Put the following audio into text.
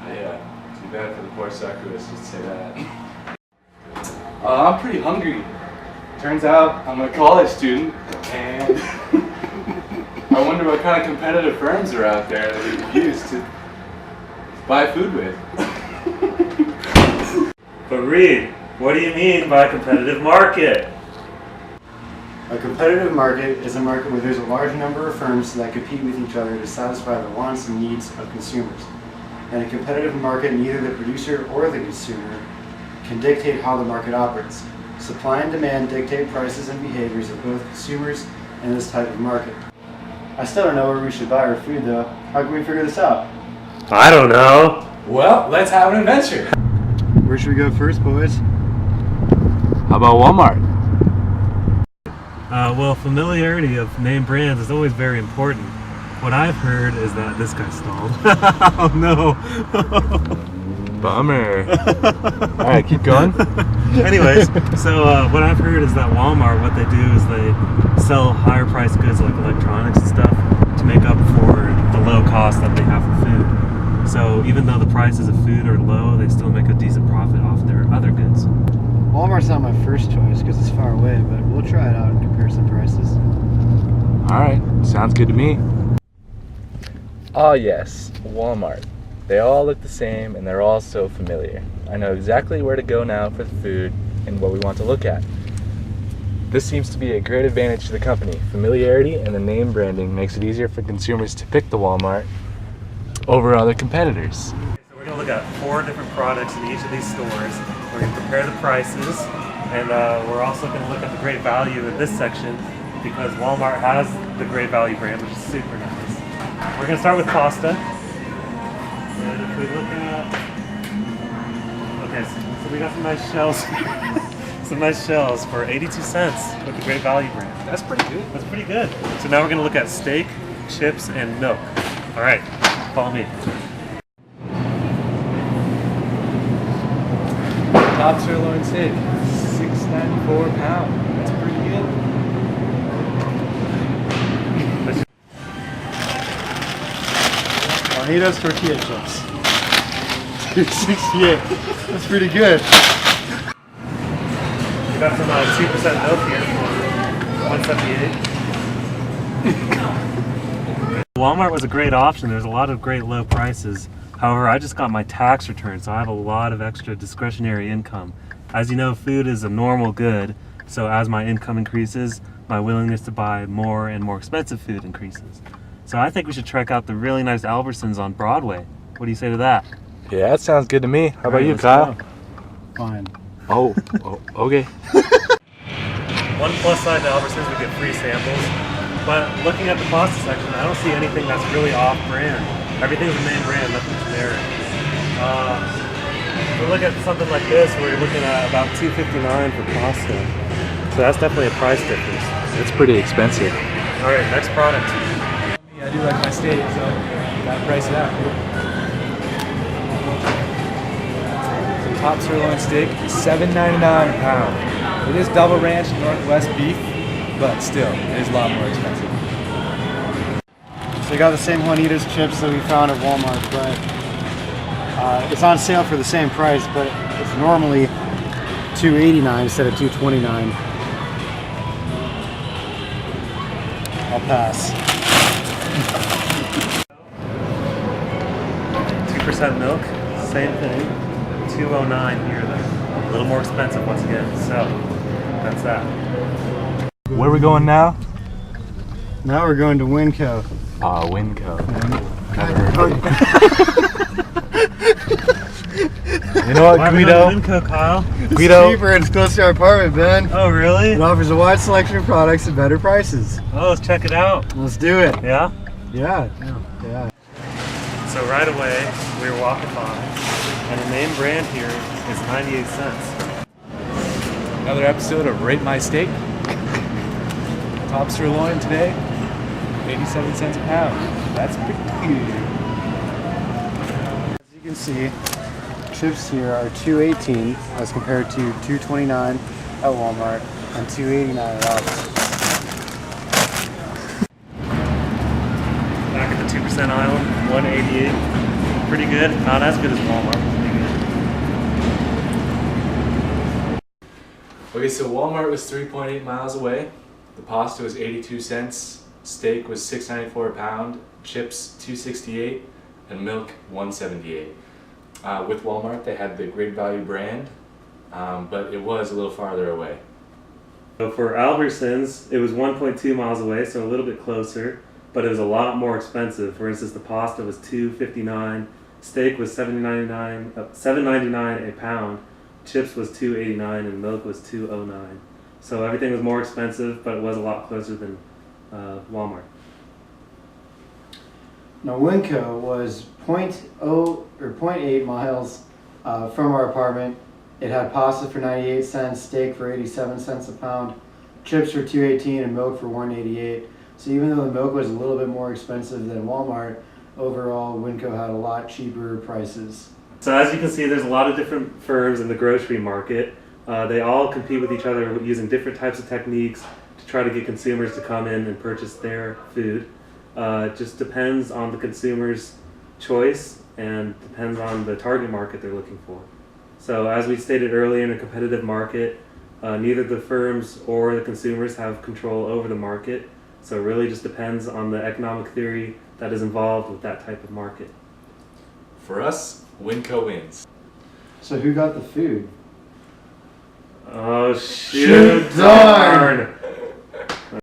Yeah, too bad for the poor sucker, let's just say that. I'm pretty hungry. Turns out I'm a college student, and I wonder what kind of competitive firms are out there that we could use to buy food with. But Reid, what do you mean by competitive market? A competitive market is a market where there's a large number of firms that compete with each other to satisfy the wants and needs of consumers. In a competitive market, neither the producer or the consumer can dictate how the market operates. Supply and demand dictate prices and behaviors of both consumers in this type of market. I still don't know where we should buy our food though. How can we figure this out? I don't know. Well, let's have an adventure. Where should we go first, boys? How about Walmart? Well, familiarity of name brands is always very important. What I've heard is that this guy stalled. Oh no. Bummer. Alright, keep going. Anyways, so what I've heard is that Walmart, what they do is they sell higher priced goods like electronics and stuff to make up for the low cost that they have for food. So even though the prices of food are low, they still make a decent profit off their other goods. Walmart's not my first choice because it's far away, but we'll try it out and compare some prices. Alright, sounds good to me. Oh yes, Walmart. They all look the same and they're all so familiar. I know exactly where to go now for the food and what we want to look at. This seems to be a great advantage to the company. Familiarity and the name branding makes it easier for consumers to pick the Walmart over other competitors. So we're going to look at 4 different products in each of these stores. We're going to compare the prices, and we're also going to look at the great value in this section because Walmart has the great value brand, which is super nice. We're going to start with pasta. And if we look at, okay, so we got some nice shells, some nice shells for 82 cents with the great value brand. That's pretty good. That's pretty good. So now we're going to look at steak, chips, and milk. All right, follow me. Top sirloin steak, $6.94 a pound. That's pretty good. Juanito's tortilla chips. $2.68. That's pretty good. We got some 2% milk here for $1.78. Walmart was a great option. There's a lot of great low prices. However, I just got my tax return, so I have a lot of extra discretionary income. As you know, food is a normal good, so as my income increases, my willingness to buy more and more expensive food increases. So I think we should check out the really nice Albertsons on Broadway. What do you say to that? Yeah, that sounds good to me. How about you, let's Kyle? go. Fine. Oh, okay. One plus side to Albertsons, we get free samples. But looking at the pasta section, I don't see anything that's really off-brand. Everything's a name brand, nothing's generic. If we look at something like this, where you're looking at about $2.59 for pasta. So that's definitely a price difference. It's pretty expensive. All right, next product. I do like my steak, so gotta price it out. So top sirloin steak, $7.99 a pound. It is double ranch Northwest beef, but still, it is a lot more expensive. So we got the same Juanito's chips that we found at Walmart, but it's on sale for the same price, but it's normally $2.89 instead of $2.29. I'll pass. 2% milk, same thing. $2.09 here though. A little more expensive once again. So that's that. Where are we going now? Now we're going to Winco. Winco. You know what, Guido? Winco, Kyle? Guido? It's cheaper and it's close to our apartment, Ben. Oh, really? It offers a wide selection of products at better prices. Oh, let's check it out. Let's do it. Yeah? Yeah. Yeah. So right away, we were walking by, and the name brand here is 98 cents. Another episode of Rate My Steak. Top sirloin today, 87 cents a pound. That's pretty good. As you can see, chips here are $2.18 as compared to $2.29 at Walmart and $2.89 at Albertsons. Back at the 2% aisle, $1.88. pretty good. Not as good as Walmart, but pretty good. Okay, so Walmart was 3.8 miles away. The pasta was 82 cents. Steak was $6.94 a pound. Chips $2.68, and milk $1.78. With Walmart, they had the Great Value brand, but it was a little farther away. So for Albertsons, it was 1.2 miles away, so a little bit closer, but it was a lot more expensive. For instance, the pasta was $2.59, steak was $7.99 a pound, chips was $2.89, and milk was $2.09. So everything was more expensive, but it was a lot closer than Walmart. Now Winco was 0.8 miles from our apartment. It had pasta for 98 cents, steak for 87 cents a pound, chips for $2.18, and milk for $1.88. So even though the milk was a little bit more expensive than Walmart, overall Winco had a lot cheaper prices. So as you can see, there's a lot of different firms in the grocery market. They all compete with each other using different types of techniques to try to get consumers to come in and purchase their food. It just depends on the consumer's choice and depends on the target market they're looking for. So as we stated earlier, in a competitive market, neither the firms or the consumers have control over the market. So it really just depends on the economic theory that is involved with that type of market. For us, Winco wins. So who got the food? Oh, shoot, darn!